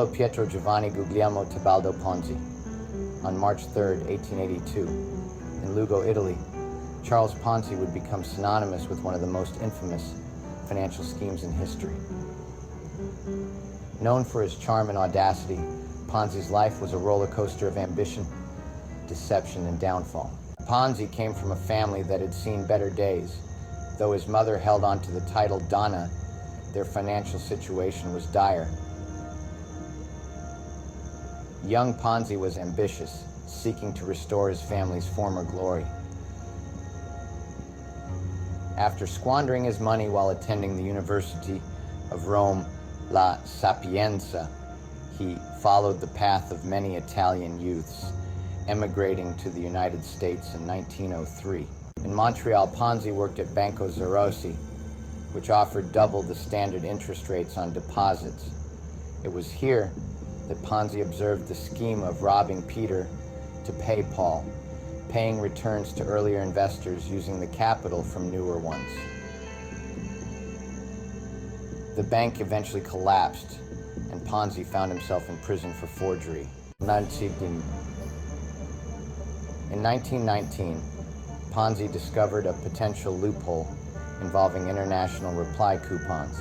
Paolo Pietro Giovanni Guglielmo Tebaldo Ponzi. On March 3, 1882, in Lugo, Italy, Charles Ponzi would become synonymous with one of the most infamous financial schemes in history. Known for his charm and audacity, Ponzi's life was a roller coaster of ambition, deception, and downfall. Ponzi came from a family that had seen better days. Though his mother held on to the title Donna, their financial situation was dire. Young Ponzi was ambitious, seeking to restore his family's former glory. After squandering his money while attending the University of Rome La Sapienza, he followed the path of many Italian youths, emigrating to the United States in 1903. In Montreal, Ponzi worked at Banco Zerosi, which offered double the standard interest rates on deposits. It was here that Ponzi observed the scheme of robbing Peter to pay Paul, paying returns to earlier investors using the capital from newer ones. The bank eventually collapsed, and Ponzi found himself in prison for forgery. In 1919, Ponzi discovered a potential loophole involving international reply coupons.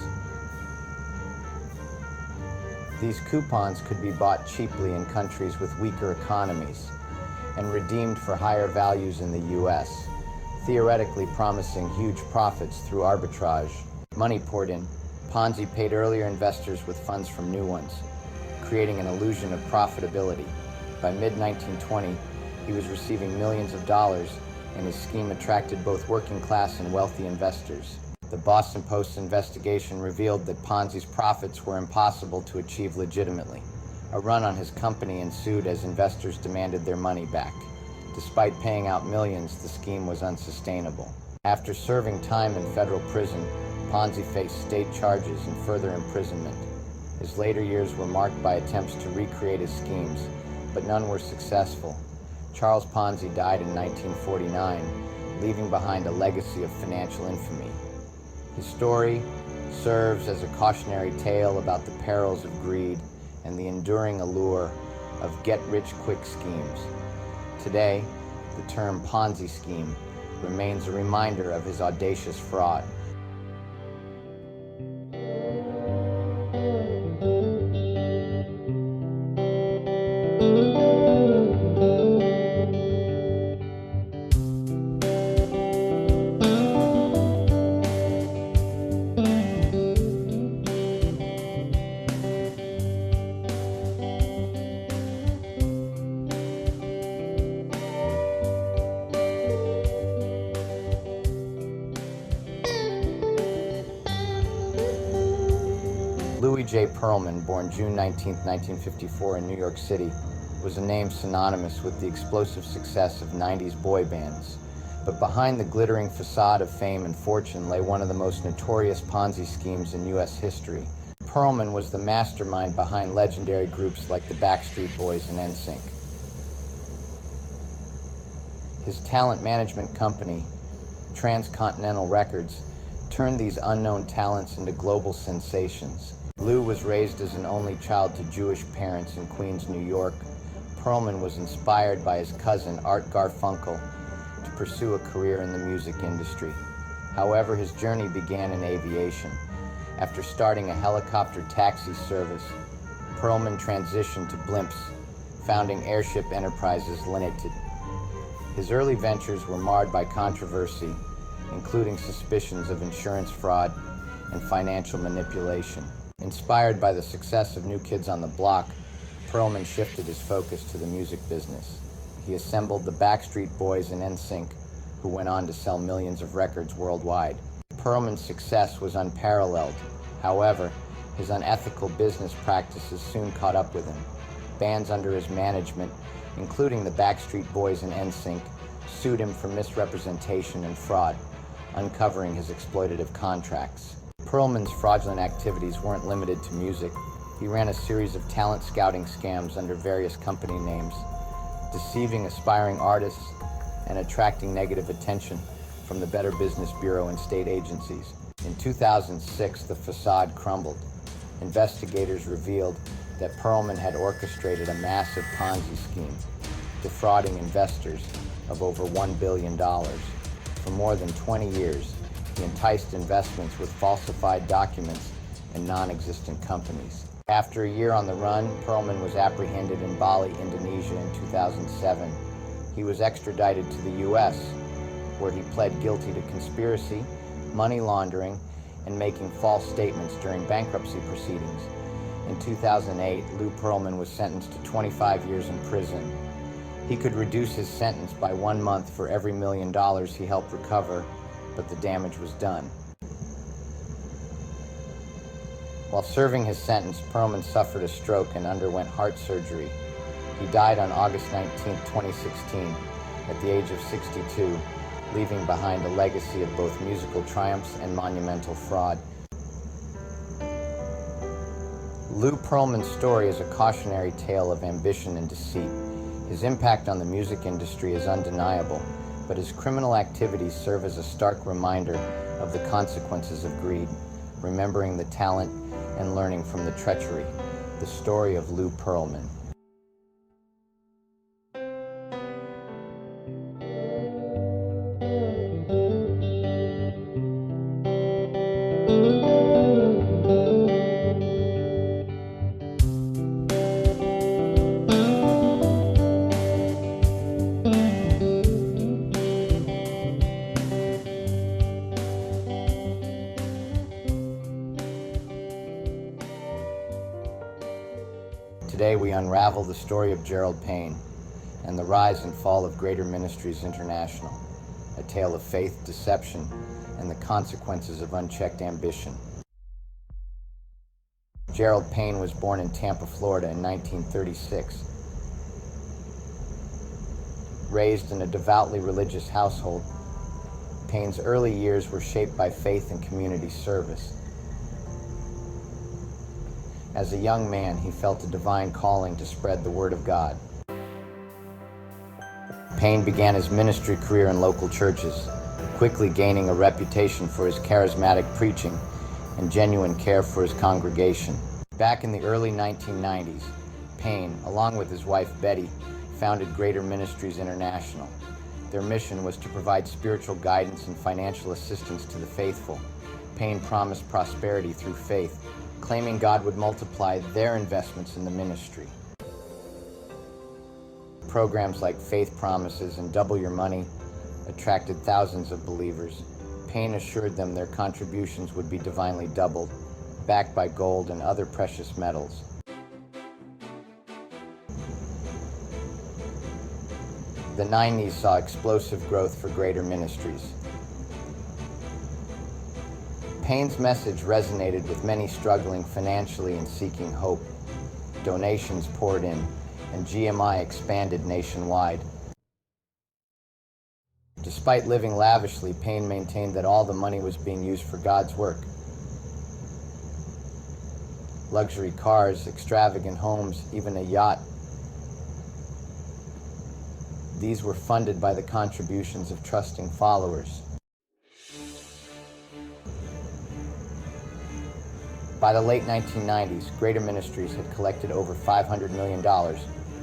These coupons could be bought cheaply in countries with weaker economies and redeemed for higher values in the US, theoretically promising huge profits through arbitrage. Money poured in. Ponzi paid earlier investors with funds from new ones, creating an illusion of profitability. By mid-1920, he was receiving millions of dollars, and his scheme attracted both working-class and wealthy investors. The Boston Post's investigation revealed that Ponzi's profits were impossible to achieve legitimately. A run on his company ensued as investors demanded their money back. Despite paying out millions, the scheme was unsustainable. After serving time in federal prison, Ponzi faced state charges and further imprisonment. His later years were marked by attempts to recreate his schemes, but none were successful. Charles Ponzi died in 1949, leaving behind a legacy of financial infamy. His story serves as a cautionary tale about the perils of greed and the enduring allure of get-rich-quick schemes. Today, the term Ponzi scheme remains a reminder of his audacious fraud. Louis J. Pearlman, born June 19, 1954 in New York City, was a name synonymous with the explosive success of 90s boy bands. But behind the glittering facade of fame and fortune lay one of the most notorious Ponzi schemes in U.S. history. Pearlman was the mastermind behind legendary groups like the Backstreet Boys and NSYNC. His talent management company, Transcontinental Records, turned these unknown talents into global sensations. Lou was raised as an only child to Jewish parents in Queens, New York. Pearlman was inspired by his cousin, Art Garfunkel, to pursue a career in the music industry. However, his journey began in aviation. After starting a helicopter taxi service, Pearlman transitioned to blimps, founding Airship Enterprises Limited. His early ventures were marred by controversy, including suspicions of insurance fraud and financial manipulation. Inspired by the success of New Kids on the Block, Pearlman shifted his focus to the music business. He assembled the Backstreet Boys and NSYNC, who went on to sell millions of records worldwide. Pearlman's success was unparalleled. However, his unethical business practices soon caught up with him. Bands under his management, including the Backstreet Boys and NSYNC, sued him for misrepresentation and fraud, uncovering his exploitative contracts. Pearlman's fraudulent activities weren't limited to music. He ran a series of talent scouting scams under various company names, deceiving aspiring artists and attracting negative attention from the Better Business Bureau and state agencies. In 2006, the facade crumbled. Investigators revealed that Perlman had orchestrated a massive Ponzi scheme, defrauding investors of over $1 billion. For more than 20 years, he enticed investments with falsified documents and non-existent companies. After a year on the run, Perlman was apprehended in Bali, Indonesia in 2007. He was extradited to the U.S., where he pled guilty to conspiracy, money laundering, and making false statements during bankruptcy proceedings. In 2008, Lou Perlman was sentenced to 25 years in prison. He could reduce his sentence by 1 month for every $1 million he helped recover, but the damage was done. While serving his sentence, Perlman suffered a stroke and underwent heart surgery. He died on August 19, 2016, at the age of 62, leaving behind a legacy of both musical triumphs and monumental fraud. Lou Perlman's story is a cautionary tale of ambition and deceit. His impact on the music industry is undeniable, but his criminal activities serve as a stark reminder of the consequences of greed, remembering the talent and learning from the treachery. The story of Lou Perlman. Today we unravel the story of Gerald Payne and the rise and fall of Greater Ministries International, a tale of faith, deception, and the consequences of unchecked ambition. Gerald Payne was born in Tampa, Florida in 1936. Raised in a devoutly religious household, Payne's early years were shaped by faith and community service. As a young man, he felt a divine calling to spread the word of God. Payne began his ministry career in local churches, quickly gaining a reputation for his charismatic preaching and genuine care for his congregation. Back in the early 1990s, Payne, along with his wife Betty, founded Greater Ministries International. Their mission was to provide spiritual guidance and financial assistance to the faithful. Payne promised prosperity through faith, claiming God would multiply their investments in the ministry. Programs like Faith Promises and Double Your Money attracted thousands of believers. Payne assured them their contributions would be divinely doubled, backed by gold and other precious metals. The 90s saw explosive growth for Greater Ministries. Payne's message resonated with many struggling financially and seeking hope. Donations poured in, and GMI expanded nationwide. Despite living lavishly, Payne maintained that all the money was being used for God's work. Luxury cars, extravagant homes, even a yacht. These were funded by the contributions of trusting followers. By the late 1990s, Greater Ministries had collected over $500 million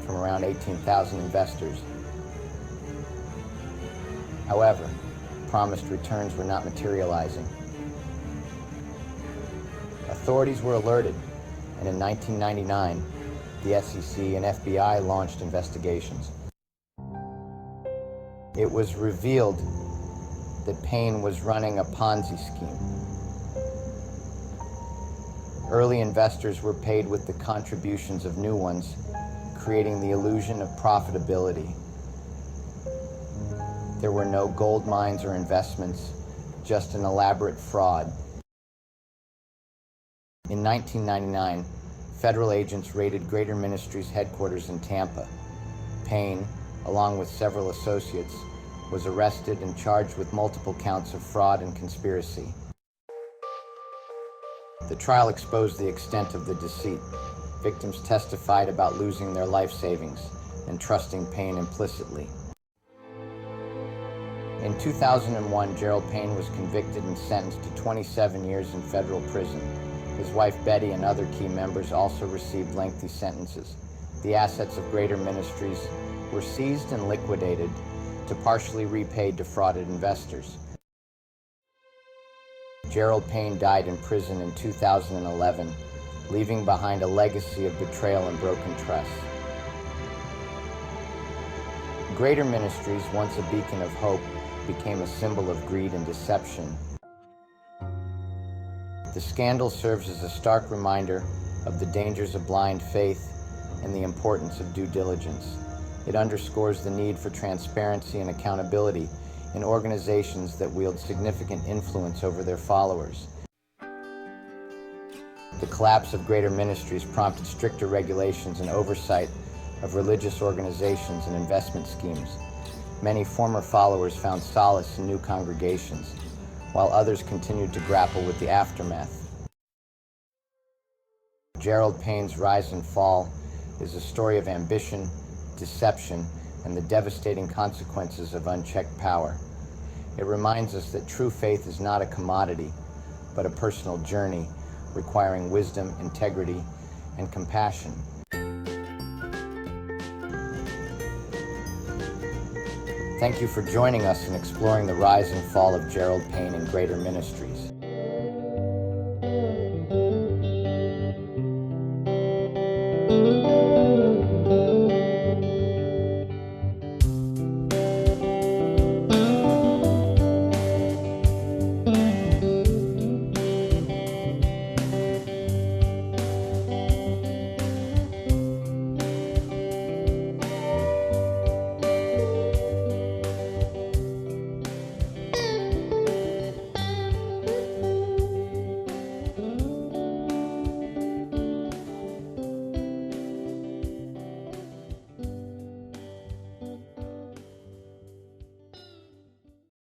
from around 18,000 investors. However, promised returns were not materializing. Authorities were alerted, and in 1999, the SEC and FBI launched investigations. It was revealed that Payne was running a Ponzi scheme. Early investors were paid with the contributions of new ones, creating the illusion of profitability. There were no gold mines or investments, just an elaborate fraud. In 1999, federal agents raided Greater Ministries headquarters in Tampa. Payne, along with several associates, was arrested and charged with multiple counts of fraud and conspiracy. The trial exposed the extent of the deceit. Victims testified about losing their life savings and trusting Payne implicitly. In 2001, Gerald Payne was convicted and sentenced to 27 years in federal prison. His wife Betty and other key members also received lengthy sentences. The assets of Greater Ministries were seized and liquidated to partially repay defrauded investors. Gerald Payne died in prison in 2011, leaving behind a legacy of betrayal and broken trust. Greater Ministries, once a beacon of hope, became a symbol of greed and deception. The scandal serves as a stark reminder of the dangers of blind faith and the importance of due diligence. It underscores the need for transparency and accountability in organizations that wield significant influence over their followers. The collapse of Greater Ministries prompted stricter regulations and oversight of religious organizations and investment schemes. Many former followers found solace in new congregations, while others continued to grapple with the aftermath. Gerald Payne's rise and fall is a story of ambition, deception, and the devastating consequences of unchecked power. It reminds us that true faith is not a commodity, but a personal journey requiring wisdom, integrity, and compassion. Thank you for joining us in exploring the rise and fall of Gerald Payne and Greater Ministries.